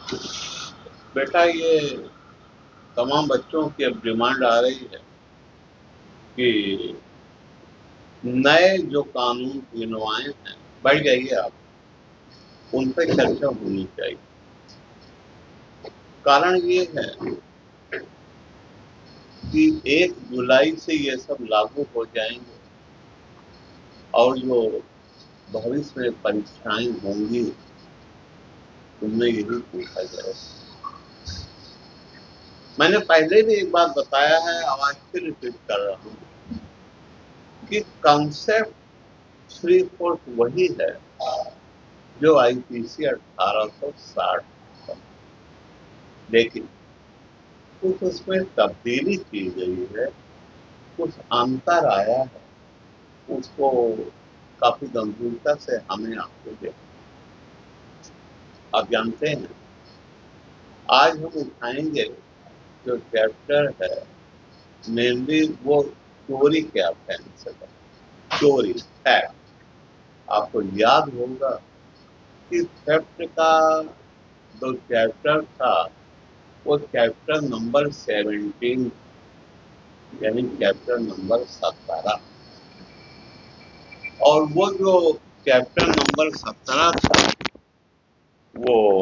बेटा, ये तमाम बच्चों की अब डिमांड आ रही है कि नए जो कानून विनवाए हैं, बढ़ जाइए आप, उन पर चर्चा होनी चाहिए। कारण ये है कि 1 जुलाई से ये सब लागू हो जाएंगे और जो भविष्य में परीक्षाएं होंगी उनमें यही पूछा जाए। मैंने पहले भी एक बात बताया है, आज फिर रिपीट कर रहा हूं कि कॉन्सेप्ट 3/4 वही है जो आईपीसी 1860, लेकिन कुछ उसमें तब्दीली की गई है, कुछ अंतर आया है, उसको काफी गंभीरता से हमें आपको देखना। आप जानते हैं, आज हम उठाएंगे जो चैप्टर है, मेनली वो चोरी के ऑफेंस है। चोरी है, आपको याद होगा कि थेफ्ट का जो चैप्टर था वो चैप्टर नंबर 17, यानी चैप्टर नंबर 17। और वो जो चैप्टर नंबर 17 था वो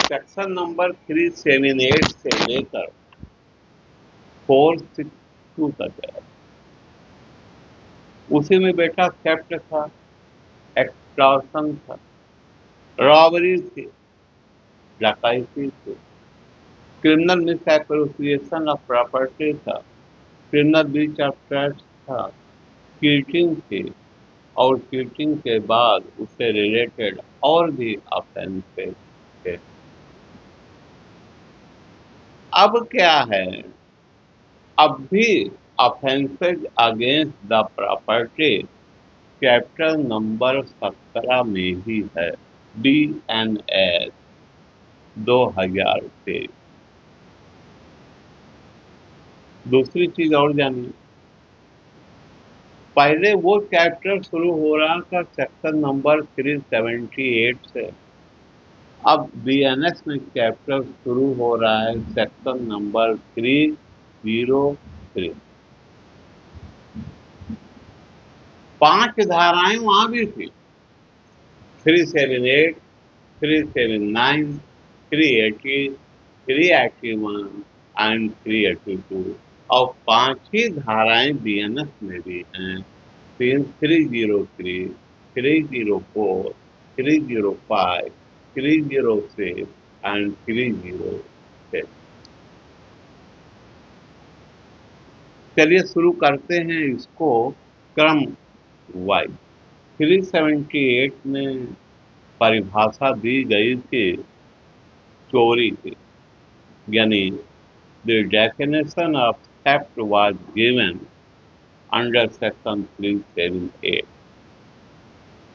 सेक्शन नंबर 378 से लेकर 462 तक है। उसी में बेटा थेफ्ट था, एक्सटॉर्शन था, रॉबरी थी, डकैती थी, criminal miss appropriation of property था, क्रिमिनल ब्रीच ऑफ ट्रस्ट था, चीटिंग थी, और चीटिंग के बाद उससे रिलेटेड और भी ऑफेंसेस थे। अब क्या है, अब भी offences against the property chapter number 17 में ही है, BNS 2023। दूसरी चीज और जानिए, पहले वो चैप्टर शुरू हो रहा था सेक्शन नंबर 378 से, अब BNS में चैप्टर शुरू हो रहा है सेक्शन नंबर 303। 5 धाराएं वहां भी थी, 378, 379, 380, 381 एंड 382, और 5 ही धाराएं BNS में भी हैं, 303, 304, 305, 306 एंड 307। चलिए शुरू करते हैं इसको क्रम वाइज। 378 में परिभाषा दी गई थी चोरी की, यानी the definition of theft was given under section 378।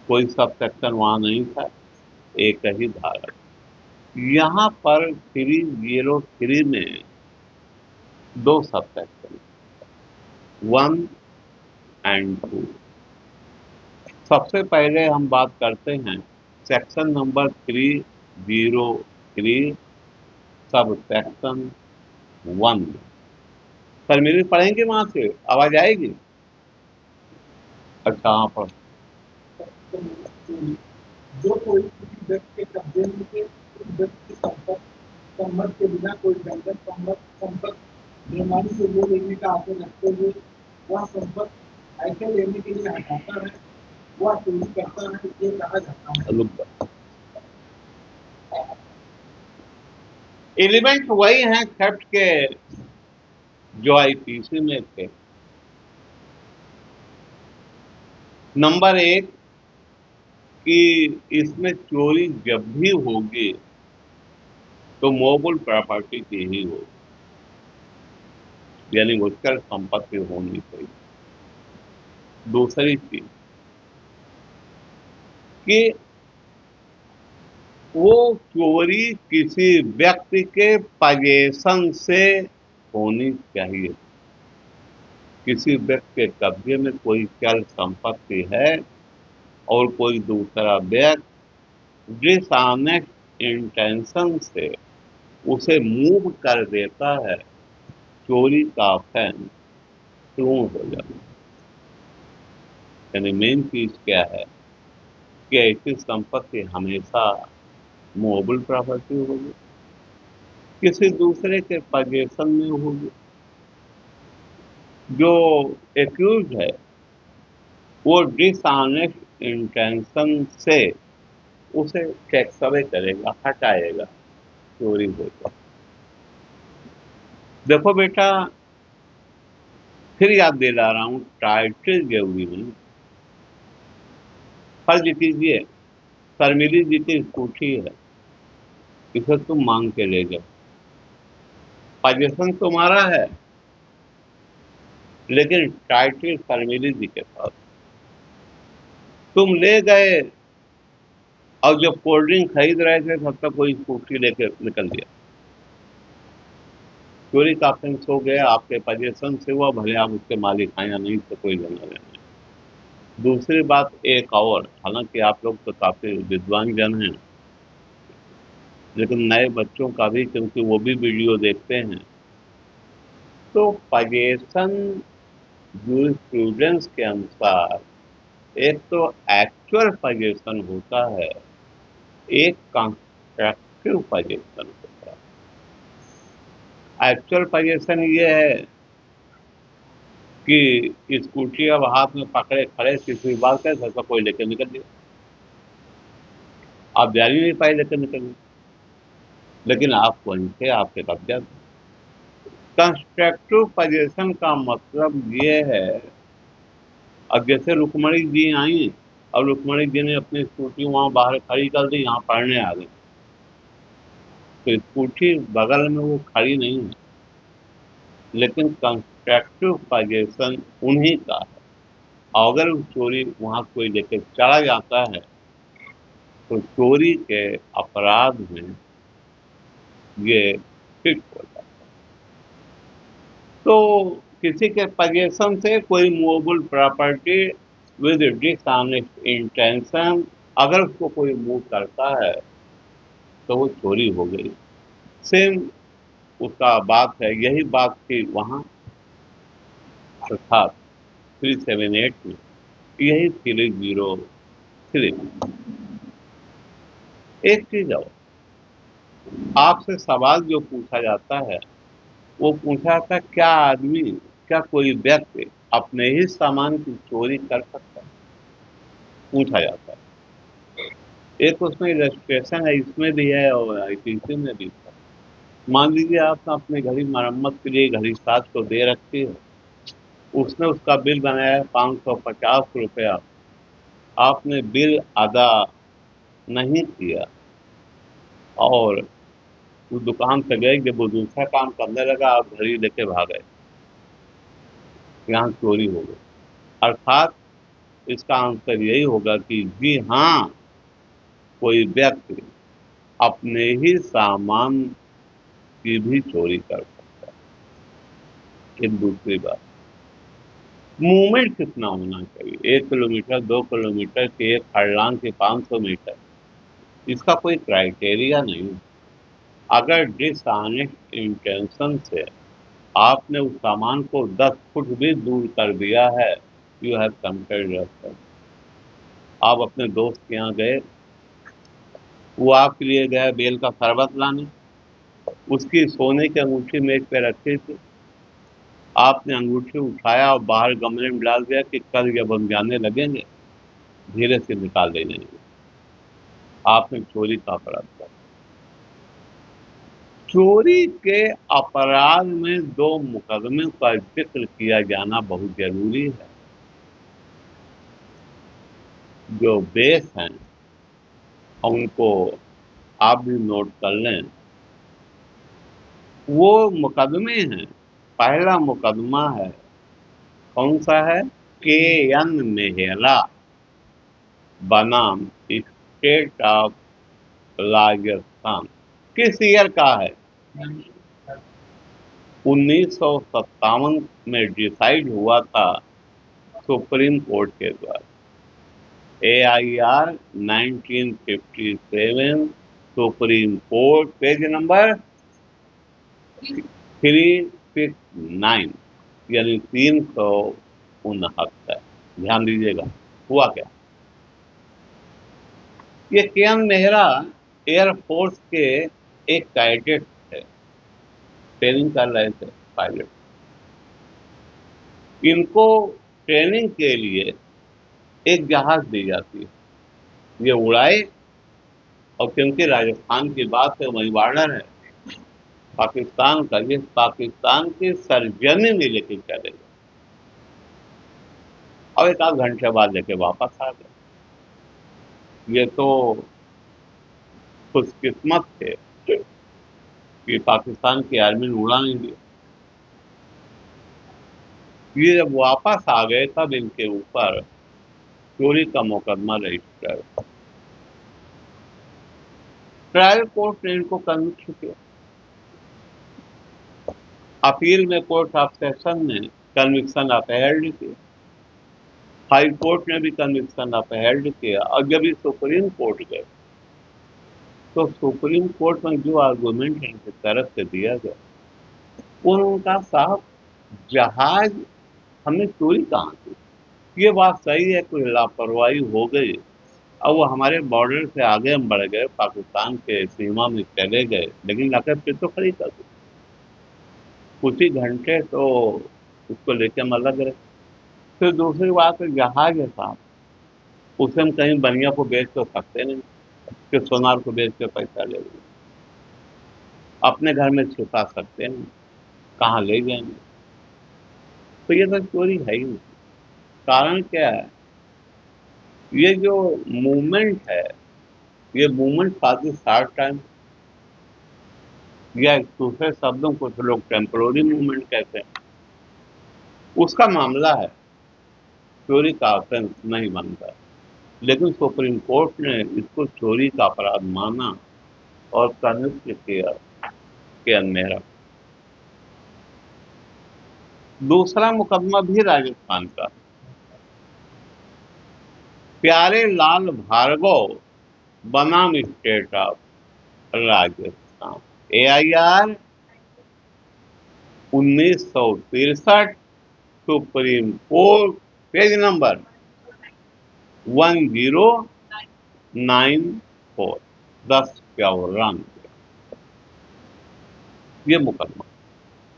कोई सब सेक्शन वहां नहीं था, एक ही धारा। यहाँ पर 303 में 2 सब सेक्शन, 1 एंड 2। सबसे पहले हम बात करते हैं section number 303 sub section 1। Sir मेरी पढ़ेंगे वहां से, आवाज आएगी? अच्छा, हाँ पर जो कोई किसी व्यक्ति के कब्जे में से उस व्यक्ति की सम्मत के बिना कोई दंडक संपत्ति बेईमानी से ले लेने का आशय रखते हुए वह संपत्ति ऐसे लेने के लिए हटाता है, वह चोरी करता है, ये कहा जाता है। एलिमेंट वही हैं थेफ्ट के जो आईपीसी में थे। नंबर 1 कि इसमें चोरी जब भी होगी तो मोबल प्रॉपर्टी की ही होगी, यानी मुश्किल संपत्ति होनी चाहिए। दूसरी चीज कि वो चोरी किसी व्यक्ति के पजेशन से होनी चाहिए। किसी व्यक्ति के कब्जे में कोई चल संपत्ति है और कोई दूसरा व्यक्ति डिसऑनेस्ट इंटेंशन से उसे मूव कर देता है, चोरी का ऑफेंस शुरू हो जाता है। यानी मेन चीज क्या है कि ऐसी संपत्ति हमेशा मूवेबल प्रॉपर्टी होगी, किसी दूसरे के पजेशन में होगी। जो एक्यूज है वो डिसऑनेस्ट इंटेंशन से उसे टैक्स अवे करेगा, हटाएगा, चोरी होगा। देखो बेटा, फिर याद दिला रहा हूं, टाइटल जरूरी नहीं। फर्ज कीजिए शर्मिली जी की स्कूटी है, इसे तुम मांग के ले जाओ, पजेशन तुम्हारा है लेकिन टाइटल शर्मिली जी के पास। तुम ले गए और जब कोल्ड ड्रिंक खरीद रहे थे तब तक कोई स्कूटी लेके निकल गया, चोरी का ऑफेंस हो गया, आपके पजेशन से हुआ, भले आप उसके मालिक हैं या नहीं, तो कोई लेना देना नहीं। दूसरी बात एक और, हालांकि आप लोग तो काफी विद्वान जन हैं, लेकिन नए बच्चों का भी, क्योंकि वो भी वीडियो देखते हैं, तो पजेशन जूरिस्प्रूडेंस के अनुसार एक तो एक्चुअल पजेशन होता है, एक कंस्ट्रक्टिव पजेशन होता है। एक्चुअल पजेशन ये है कि स्कूटी अब हाथ में पकड़े खड़े, किसी बात कर सकता, कोई लेकर निकल गया, आप जा ही नहीं पाए लेकर निकल गए, लेकिन आप वहीं थे, आपके कब्जा। कंस्ट्रक्टिव पजेशन का मतलब ये है, अब जैसे रुक्मणी जी आई और रुक्मणी जी ने अपनी स्कूटी वहां बाहर खड़ी कर दी, यहाँ पढ़ने आ गई, तो स्कूटी बगल में वो खड़ी नहीं है, लेकिन कंस्ट्रक्टिव पजेशन उन्हीं का है। अगर वो चोरी वहां कोई लेकर चला जाता है तो चोरी के अपराध में ये फिट हो जाता है। तो किसी के पजेशन से कोई movable property with dishonest intention अगर उसको कोई मूव करता है तो वो चोरी हो गई। सेम उसका बात है, यही बात थी वहां अर्थात 378 में, यही 303 में। एक चीज और, आपसे सवाल जो पूछा जाता है वो पूछा जाता है, क्या आदमी, क्या कोई व्यक्ति अपने ही सामान की चोरी कर सकता है, पूछा जाता है। एक उसमें इलस्ट्रेशन है, इसमें भी है और आईपीसी में भी है। मान लीजिए आपने अपने घड़ी मरम्मत के लिए घड़ी 700 दे रखी है, उसने उसका बिल बनाया है 550 रुपया, आपने बिल अदा नहीं किया और उस दुकान पे गए, जब वो दूसरा काम करने लगा आप घड़ी लेके भागे, यहाँ चोरी हो गई। अर्थात इसका आंसर यही होगा कि जी हाँ, कोई व्यक्ति अपने ही सामान की भी चोरी कर सकता है। एक दूसरी बात, मूवमेंट कितना होना चाहिए, 1 किलोमीटर, 2 किलोमीटर की, एक फरलांग की, 500 मीटर, इसका कोई क्राइटेरिया नहीं। अगर डिसऑनेस्ट इंटेंशन से आपने उस सामान को 10 फुट भी दूर कर दिया है, यू हैव कमिटेड ऑफेंस। आप अपने दोस्त के यहाँ गए, वो आपके लिए गया बेल का शरबत लाने, उसकी सोने की अंगूठी मेज पे रखी थी, आपने अंगूठी उठाया और बाहर गमले में डाल दिया कि कल जब हम जाने लगेंगे धीरे से निकाल ले जाएंगे। आपने चोरी का अपराध किया। चोरी के अपराध में 2 मुकदमे का जिक्र किया जाना बहुत जरूरी है। जो बेस हैं उनको आप भी नोट कर लें। वो मुकदमे हैं, पहला मुकदमा है, कौन सा है, के एन मेहरा बनाम स्टेट ऑफ राजस्थान। किस ईयर का है, 1957 में डिसाइड हुआ था सुप्रीम कोर्ट के द्वारा। AIR 1957, supreme court, page number 369, यानी 369। ध्यान दीजिएगा हुआ क्या। ये के.एन. मेहरा एयरफोर्स के एक कैडेट थे, ट्रेनिंग कर रहे थे पायलट। इनको ट्रेनिंग के लिए एक जहाज दी जाती है, ये उड़ाए, और क्योंकि राजस्थान की बात है, वही बॉर्डर है पाकिस्तान का, ये पाकिस्तान की सरजमी में लेके चले गए और एक आध घंटे बाद लेके वापस आ गए। ये तो खुशकिस्मत थे कि पाकिस्तान की आर्मी ने उड़ा नहीं दिया। ये जब वापस आ गए तब इनके ऊपर चोरी का मुकदमा रजिस्टर। ट्रायल कोर्ट ने इनको कन्विक्ट किया। अपील में कोर्ट ऑफ सेशन ने कन्विक्शन अपहेल्ड किया, हाई कोर्ट ने भी कन्विक्शन अपहेल्ड किया, और जब ये सुप्रीम कोर्ट गए तो सुप्रीम कोर्ट में जो आर्गूमेंट इनकी तरफ से दिया गया, उनका साहब, जहाज हमने चोरी कहाँ की, ये बात सही है, कोई लापरवाही हो गई और वो हमारे बॉर्डर से आगे हम बढ़ गए, पाकिस्तान के सीमा में चले गए, लेकिन लाकर फिर तो खड़ी कर दी। कुछ ही घंटे तो उसको लेके हम अलग रहे। फिर दूसरी बात है, जहाज है साहब, उसे हम कहीं बनिया को बेच तो सकते नहीं कि सोनार को बेच के पैसा ले लें। अपने घर में छिपा सकते हैं, कहाँ ले जाएंगे। तो ये तो चोरी है ही नहीं। कारण क्या है, ये जो मूवमेंट है, ये मूवमेंट काफी शॉर्ट टाइम, या दूसरे शब्दों को कुछ लोग टेम्पोररी मूवमेंट कहते हैं, उसका मामला है, चोरी का ऑफेंस नहीं बनता। लेकिन सुप्रीम कोर्ट ने इसको चोरी का अपराध माना और कन्विक्ट किया के मेहरा। दूसरा मुकदमा भी राजस्थान का, प्यारे लाल भार्गव बनाम state of Rajasthan, AIR 1963, supreme court, page number 1094, 10 ये मुकदमा।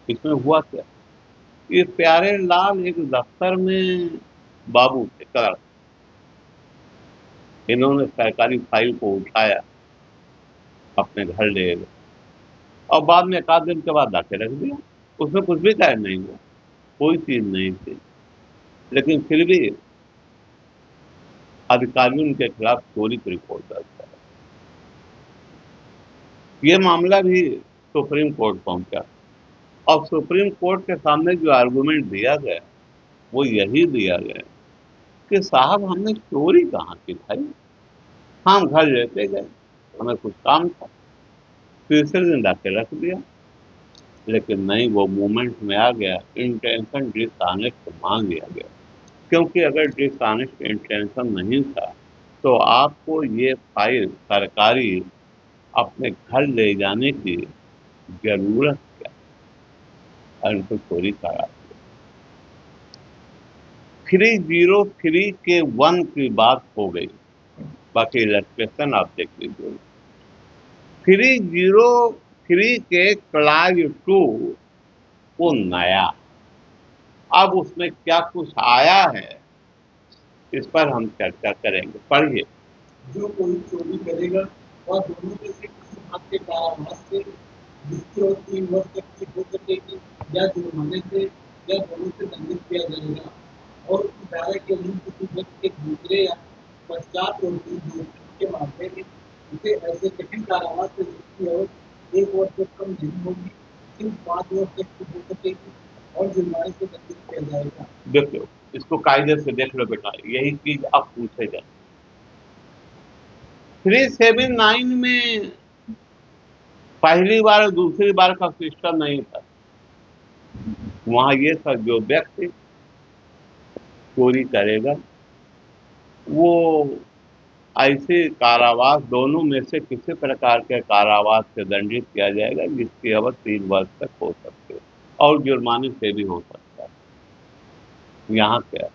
इसमें हुआ क्या, ये प्यारे लाल एक दफ्तर में बाबू थे, क्लर्क। इन्होंने सरकारी फाइल को उठाया, अपने घर ले गए और बाद में एक आध दिन के बाद लाके रख दिया। उसमें कुछ भी कायम नहीं हुआ, कोई चीज नहीं थी, लेकिन फिर भी अधिकारियों उनके खिलाफ चोरी की रिपोर्ट दर्ज करा। ये मामला भी सुप्रीम कोर्ट पहुंचा और सुप्रीम कोर्ट के सामने जो आर्गुमेंट दिया गया, वो यही दिया गया कि साहब, हमने चोरी कहाँ की भाई, हम घर लेते गए, हमें कुछ काम था, तीसरे दिन लाके रख दिया। लेकिन नहीं, वो मूवमेंट में आ गया, इंटेंशन डिसऑनेस्ट मान लिया गया। क्योंकि अगर डिसऑनेस्ट इंटेंशन नहीं था तो आपको ये फाइल सरकारी अपने घर ले जाने की जरूरत क्या, और इनको चोरी करा। 303 के 1 की बात हो गई, बाकी इलेक्ट्रेशन आप देख लीजिए। 303 के क्लास 2 को नया, अब उसमें क्या कुछ आया है, इस पर हम चर्चा करेंगे। पढ़िए। जो कोई चोरी करेगा और दोनों में से किसी बात के कारावास से जिसकी और 3 वर्ष तक की हो सकेगी या जुर्माने से या दोनों से दंडित किया जाएगा। और उस धारा के अधीन किसी व्यक्ति के दूसरे या पश्चात रोगी के मामले में उसे ऐसे कठिन कारावास से जिसकी और 1 वर्ष से कम नहीं होगी, सिर्फ 5 वर्ष तक की हो सकेगी और जुर्माने से दंडित किया जाएगा। देखो, इसको कायदे से देख लो बेटा, यही चीज अब पूछे जाए। 379 में पहली बार और दूसरी बार का सिस्टम नहीं था। वहां ये था, जो व्यक्ति चोरी करेगा वो ऐसे कारावास दोनों में से किसी प्रकार के कारावास से दंडित किया जाएगा जिसकी अवधि 3 वर्ष तक हो सकती है और जुर्माने से भी हो सकता है। यहाँ क्या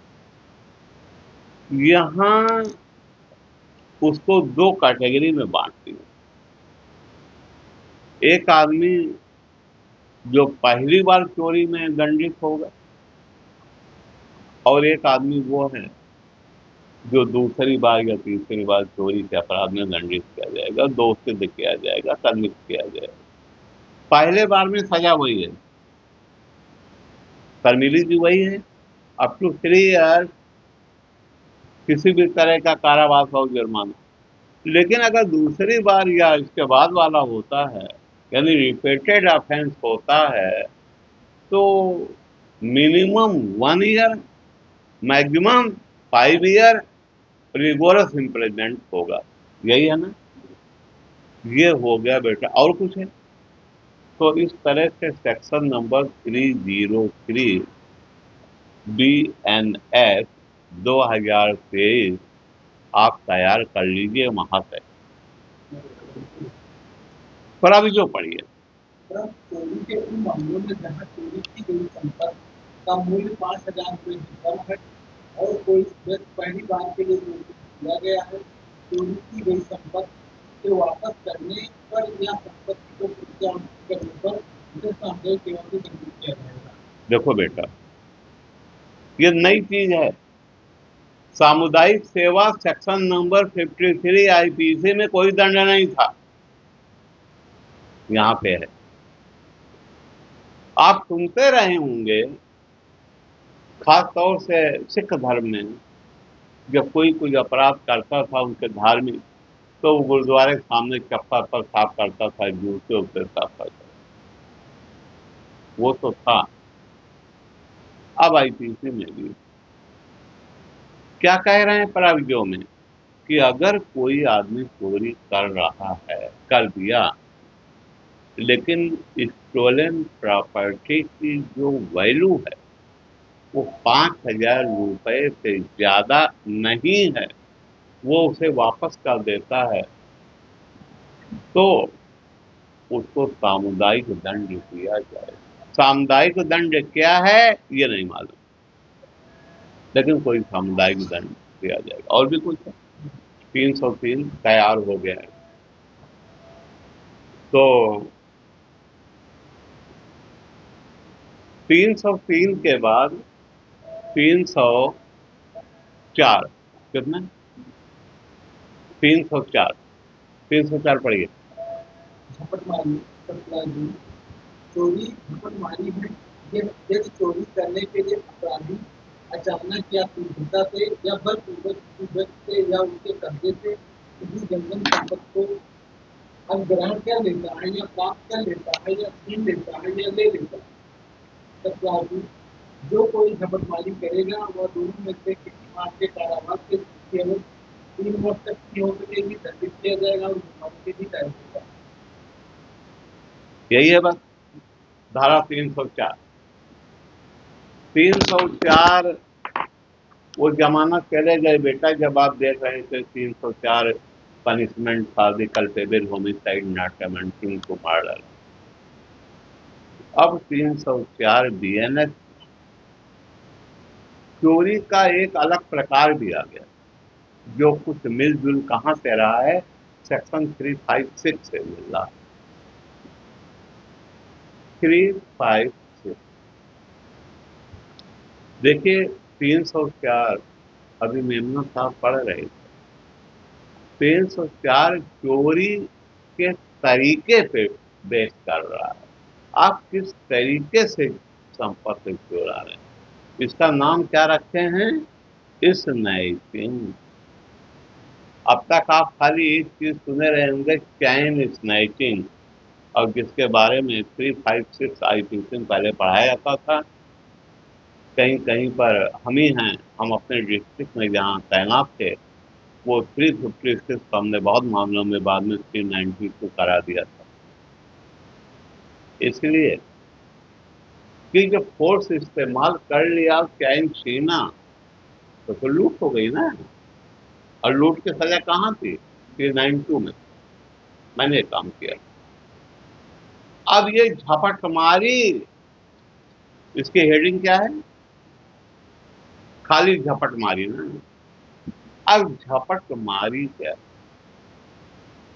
यहाँ उसको 2 कैटेगरी में बांट दिया। एक आदमी जो पहली बार चोरी में दंडित होगा और एक आदमी वो है जो दूसरी बार या तीसरी बार चोरी के अपराध में दंडित किया जाएगा, दोषित किया जाएगा, दंडित किया जाएगा। पहले बार में सजा वही है, फैमिली भी वही है, अप टू 3 इयर्स किसी भी तरह का कारावास और जुर्माना। लेकिन अगर दूसरी बार या इसके बाद वाला होता है, यानी रिपीटेड ऑफेंस होता है, तो minimum 1 year, maximum 5 year rigorous imprisonment होगा। यही है ना? ये हो गया बेटा, और कुछ है? तो इस तरह से सेक्शन नंबर 303 BNS 2023 आप तैयार कर लीजिए महाशय। पर अभी जो पढ़िए, चोरी के उन मामलों में जहाँ चोरी की गई संपत्ति का मूल्य 5,000 रुपये से कम है और कोई व्यक्ति पहली बार के लिए दोषी किया गया है, चोरी की गई संपत्ति के वापस करने पर या संपत्ति को प्रत्यावर्तित करने पर उसे संदेह की ओर से दंडित किया जाएगा। देखो बेटा, ये नई चीज है। सामुदायिक सेवा सेक्शन नंबर 53 आईपीसी में कोई दंड नहीं था, यहाँ पे है। आप सुनते रहे होंगे, खास तौर से सिख धर्म में जब कोई अपराध करता था उनके धार्मिक, तो वो गुरुद्वारे के सामने चप्पल पर साफ करता था, जूते उते साफ करता था। वो तो था। अब आईपीसी में भी क्या कह रहे हैं प्राविधियों में कि अगर कोई आदमी चोरी कर रहा है, कर दिया, लेकिन स्टोलन प्रॉपर्टी की जो वैल्यू है वो 5,000 रुपए से ज्यादा नहीं है, वो उसे वापस कर देता है, तो उसको सामुदायिक दंड दिया जाए। सामुदायिक दंड क्या है ये नहीं मालूम, लेकिन कोई सामुदायिक दंड दिया जाएगा। और भी कुछ है? 303 तैयार हो गया है। तो 303 के बाद 304, कितना? 304, 304 पढ़िए। झपटमारी, कतलाजी, चोरी झपटमारी में यदि चोरी करने के लिए अपराधी अचानक या तीव्रता से या बलपूर्वक किसी व्यक्ति से या उसके कब्जे से किसी जंगम संपत्ति को अधिग्रहण कर लेता है या प्राप्त कर लेता है या छीन लेता है या ले लेता है, तब जो कोई झपटमारी करेगा वह दोनों में से किसी माह के कारावास के केवल 3 वर्ष तक की हो सकेगी, दंडित किया जाएगा और जुर्माने से भी दायर होगा। यही है बस, धारा 304। 304 वो जमाना चले गए बेटा जब आप देख रहे थे 304 punishment for the culpable homicide not amounting to murder. अब 304 बीएनएस चोरी का एक अलग प्रकार दिया गया, जो कुछ मिलजुल कहां से रहा है, सेक्शन 356 से मिल रहा। 356 देखिए, 304 अभी मेमना साहब पढ़ रहे थे। 304 चोरी के तरीके पे बेस कर रहा है, आप किस तरीके से संपत्ति चुरा रहे हैं। इसका नाम क्या रखे हैं? स्नैचिंग। अब तक आप खाली एक चीज सुने रहे होंगे, चैन स्नैचिंग, और जिसके बारे में 356 आईपीसी में पहले पढ़ाया जाता था। कहीं कहीं पर हम ही हैं, हम अपने डिस्ट्रिक्ट में जहाँ तैनात थे, वो 356 हमने बहुत मामलों में बाद में 392 करा दिया था। इसलिए कि जब फोर्स इस्तेमाल कर लिया, चैन छीना, तो लूट हो गई ना। और लूट की सजा कहाँ थी? 392 में मैंने काम किया। अब ये झपट मारी, इसकी हेडिंग क्या है? खाली झपट मारी ना। अब झपट मारी क्या?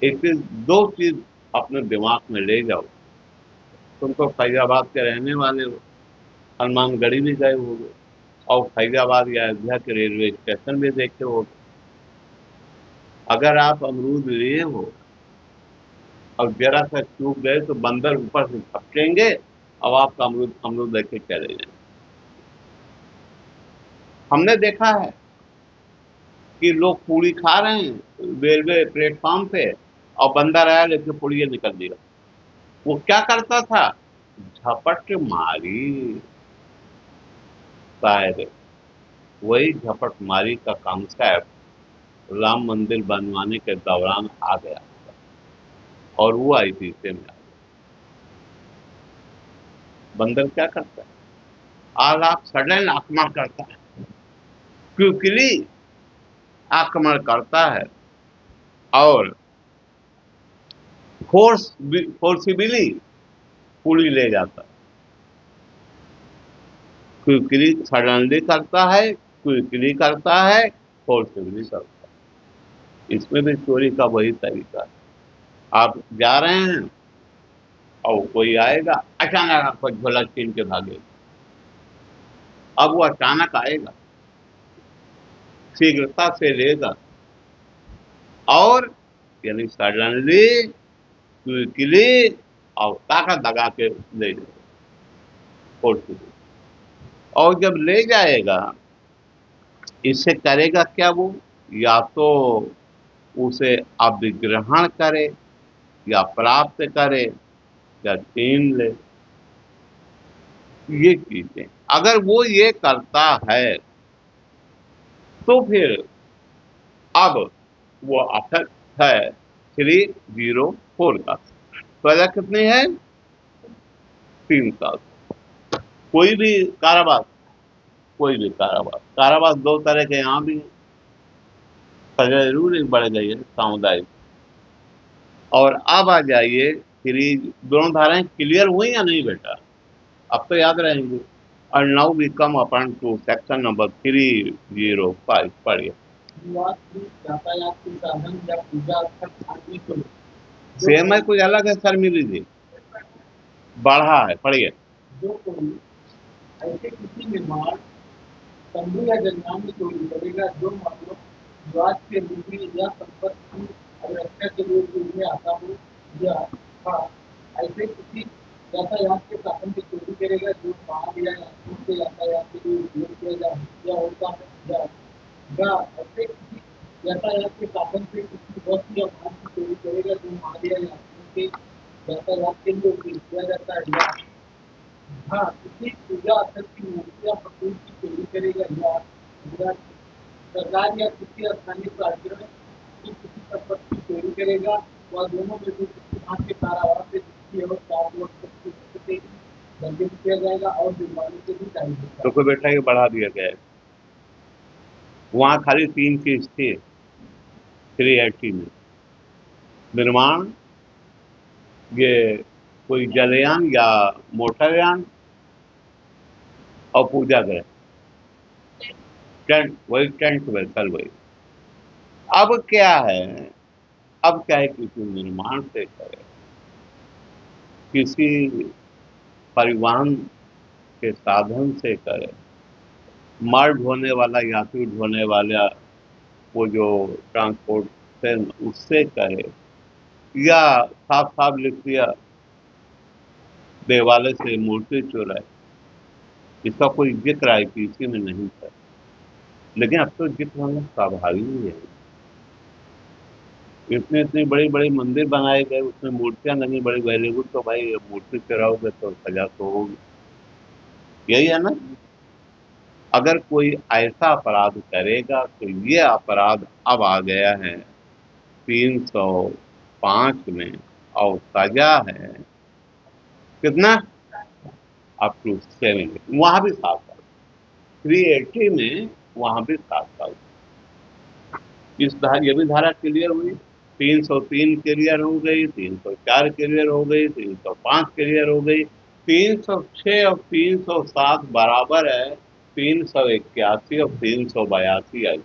एक चीज, दो चीज अपने दिमाग में ले जाओ। तुम तो फैजाबाद के रहने वाले हो, हनुमानगढ़ी भी गए होगे और फैजाबाद या अयोध्या के रेलवे स्टेशन भी देखे हो। अगर आप अमरूद लिए हो और जरा सा चूक गए तो बंदर ऊपर से झपकेंगे और आपका अमरूद अमरूद लेके चले जाएंगे। हमने देखा है कि लोग पूड़ी खा रहे हैं रेलवे प्लेटफॉर्म पे और बंदर आया लेके पूड़ी निकल दिया। वो क्या करता था? झपट मारी। शायद वही झपट मारी का कॉन्सेप्ट राम मंदिर बनवाने के दौरान आ गया और वो आईपीसी में आ गया। बंदर क्या करता है? आज आप सडन आक्रमण करता है, क्विकली आक्रमण करता है और फोर्सिबली पूरी ले जाता है। क्विकली सडनली करता है, क्विकली करता है, फोर्सिबली करता है। इसमें भी चोरी का वही तरीका है। आप जा रहे हैं और कोई आएगा, अचानक आपको झोला छीन के भागेगा। अब वो अचानक आएगा, शीघ्रता से लेगा और यानी सडनली, क्विकली और ताकत लगा के ले जाएगा, फोर्सिबली। और जब ले जाएगा, इससे करेगा क्या वो? या तो उसे अभिग्रहण करे या प्राप्त करे या छीन ले। ये चीजें अगर वो ये करता है तो फिर अब वो अफेक्ट है 304 का। सजा कितनी है? 3 साल। कोई भी कारावास, कोई भी कारावास, कारावास दो तरह के यहाँ भी हैं। सजा जरूर एक बढ़ गई है सामुदायिक। और अब आ जाइए, थ्री, दोनों धाराएं क्लियर हुई या नहीं बेटा? अब तो याद रहेंगे। और now we come upon to section number 305। पढ़िए। विवाद भी यातायात के साधन या पूजा स्थल आदि को सेम है, कुछ अलग है सर मिली जी? बढ़ा है, पढ़िए। जो कोई ऐसे किसी निर्माण तंबू या जलमान में चोरी करेगा जो मानो विवाद के रूप में या संपत्ति अवरक्षा के रूप में आता हो, या ऐसे किसी यातायात के साधन की चोरी करेगा जो माल या यात्रियों के यातायात के लिए उपयोग किया होता है, या ऐसे किसी यातायात के साधन से किसी वस्तु या माल की चोरी करेगा जो माल या यात्रियों के यातायात के लिए उपयोग किया जाता है, या किसी पूजा स्थल की मूर्ति या फूल की चोरी करेगा, या सरकार या किसी स्थानीय प्राधिकरण की किसी संपत्ति की चोरी करेगा, वह दोनों में से किसी भाग के कारावास से 4 वर्ष तक की सजा से दंडित किया जाएगा और जुर्माने से भी दायी होगा। तो कोई बेटा ये बढ़ा दिया गया है। वहां खाली 3 चीज थी 380 में। निर्माण, ये कोई जलयान या मोटरयान और पूजा ग्रह, टेंट, वही टेंट व्हीकल वही। अब क्या है? अब क्या है, किसी निर्माण से करे, किसी परिवहन के साधन से करे, माल ढोने वाला, यात्री ढोने वाला, वो जो ट्रांसपोर्टेशन उससे करे, या साफ साफ लिख दिया देवालय से मूर्ति चुराए। इसका कोई जिक्र आईपीसी में नहीं था, लेकिन अब तो जिक्र होना स्वाभाविक ही है। इतने इतनी बड़ी बड़ी मंदिर बनाए गए, उसमें मूर्तियां लगी बड़ी वैल्यूबल, तो भाई मूर्ति चुराओगे तो सजा तो होगी। यही है ना? अगर कोई ऐसा अपराध करेगा तो ये अपराध अब आ गया है 305 में, और सजा है कितना? Up to 7। वहां भी 7 साल। 380 में वहां भी 7 साल। ये भी धारा क्लियर हुई, 303 क्लियर हो गई, 304 क्लियर हो गई, 305 क्लियर हो गई, 306 और 307 बराबर है 381 और 382 आई,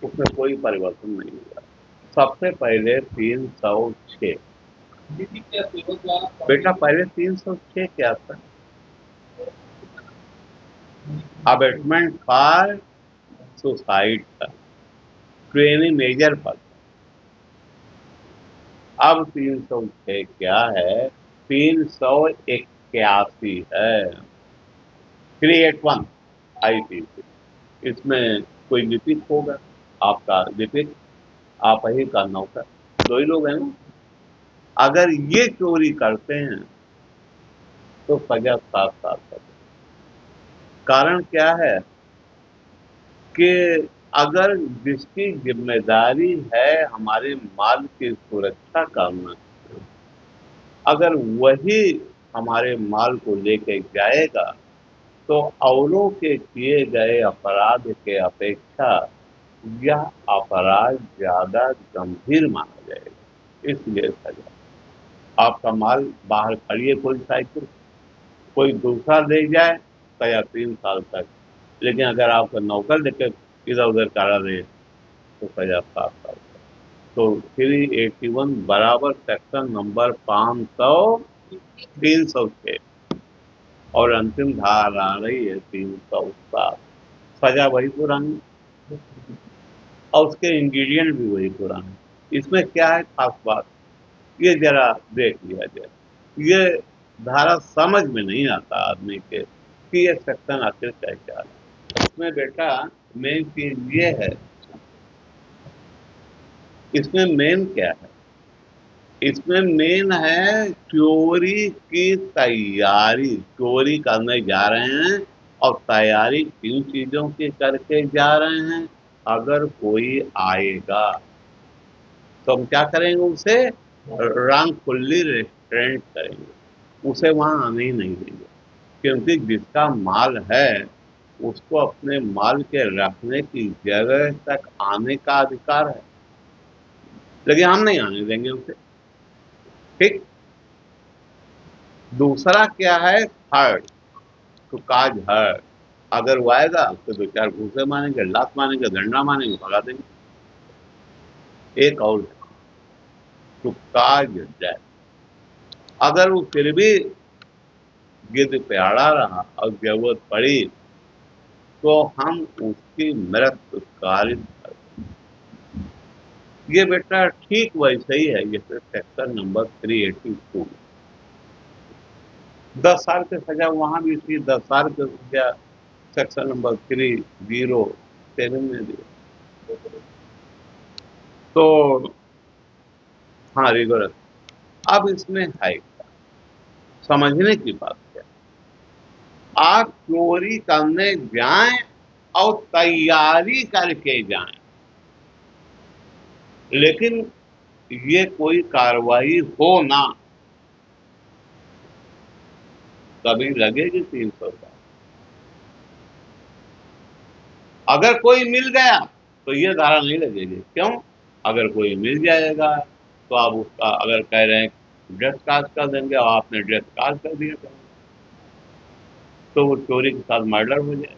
उसमें कोई परिवर्तन नहीं हुआ। सबसे पहले 306 विधि क्या सेवा द्वारा बेटा, पहले 306 क्या था? अबेटमेंट फॉर सुसाइड था, ट्रेनी मेजर पर। अब 306 क्या है? 381 है, 381 IPC। इसमें कोई लिपिक होगा, आपका लिपिक, आप ही का नौकर, दो ही लोग हैं ना। अगर ये चोरी करते हैं तो सजा 7 साल तक। कारण क्या है कि अगर जिसकी जिम्मेदारी है हमारे माल की सुरक्षा करना, अगर वही हमारे माल को लेके जाएगा तो औरों के किए गए अपराध के अपेक्षा यह अपराध ज्यादा गंभीर माना जाएगा, इसलिए सजा। आपका माल बाहर खड़ी है, कोई साइकिल, कोई दूसरा ले जाए, सजा 3 साल तक। लेकिन अगर आपका नौकर लेकर इधर उधर करा दे तो सजा 7 साल तक। तो 381 बराबर सेक्शन नंबर 306 और अंतिम धारा आ रही है 307। सजा वही पुरानी और उसके इंग्रेडिएंट भी वही पुराने। इसमें क्या है खास बात, ये जरा देख लिया जाए। ये धारा समझ में नहीं आता आदमी के कि ये सेक्शन आखिर क्या है। इसमें बेटा मेन चीज ये है, इसमें मेन क्या है? इसमें मेन है चोरी की तैयारी। चोरी करने जा रहे हैं और तैयारी किन चीजों की करके जा रहे हैं? अगर कोई आएगा तो हम क्या करेंगे? उसे रंगफुल्ली रेस्ट्रेंट करेंगे, उसे वहां आने ही नहीं देंगे। क्योंकि जिसका माल है उसको अपने माल के रखने की जगह तक आने का अधिकार है, लेकिन हम नहीं आने देंगे उसे। ठीक। दूसरा क्या है? थर्ड, तो काज है। अगर वो आएगा तो 2 4 घूसे मानेंगे, लात मानेंगे, डंडा मानेंगे, भगा देंगे। एक और तो काज है, अगर वो फिर भी गिद्ध पे अड़ा रहा और जरूरत पड़ी तो हम उसकी मृत्यु कारित कर। ये बेटा ठीक वैसे ही है जैसे सेक्शन नंबर 382। 10 साल की सजा वहां भी थी, 10 साल की सजा सेक्शन नंबर 307 में दी। तो हाँ, रिगोरस। अब इसमें है समझने की बात है, आप चोरी करने जाएं और तैयारी करके जाएं, लेकिन ये कोई कार्रवाई हो ना, तभी लगेगी 300 का। अगर कोई मिल गया तो ये धारा नहीं लगेगी। क्यों? अगर कोई मिल जाएगा तो आप उसका अगर कह रहे हैं ड्रेस कास्ट कर देंगे और आपने ड्रेस कास्ट कर दिया तो वो चोरी के साथ मर्डर हो जाएगा,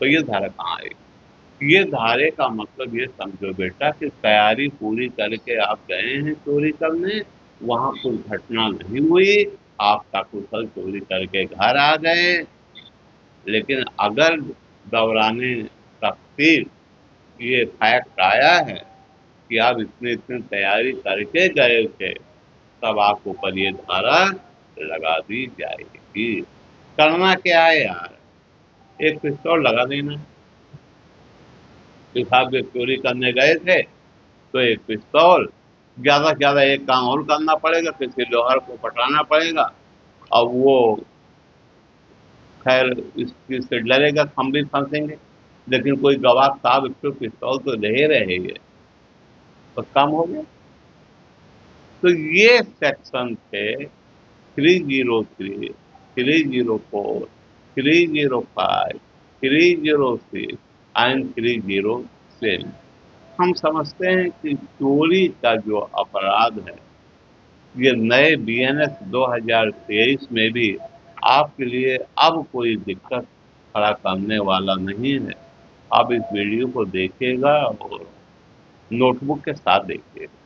तो ये धारा कहाँ आएगी? ये धारे का मतलब ये समझो बेटा कि तैयारी पूरी करके आप गए हैं चोरी करने, वहां कोई घटना नहीं हुई, आप सकुशल चोरी करके घर आ गए, लेकिन अगर दौराने तफ्तीश ये फैक्ट आया है कि आप इतनी इतनी तैयारी करके गए थे, तब आपको पर ये धारा लगा दी जाएगी। करना क्या है यार? एक पिस्तौल लगा देना कि साहब ये चोरी करने गए थे तो एक पिस्तौल, ज्यादा से ज्यादा एक काम और करना पड़ेगा, किसी लोहार को पटाना पड़ेगा। अब वो खैर इस चीज से डरेगा, हम भी फंसेंगे, लेकिन कोई गवाह साहब इसको पिस्तौल तो ले रहे हैं, तो काम हो गया। तो ये सेक्शन थे 303, 304, 305, 306 एंड 307। हम समझते हैं कि चोरी का जो अपराध है ये नए बीएनएस 2023 में भी आपके लिए अब कोई दिक्कत खड़ा करने वाला नहीं है। आप इस वीडियो को देखिएगा और नोटबुक के साथ देखिएगा।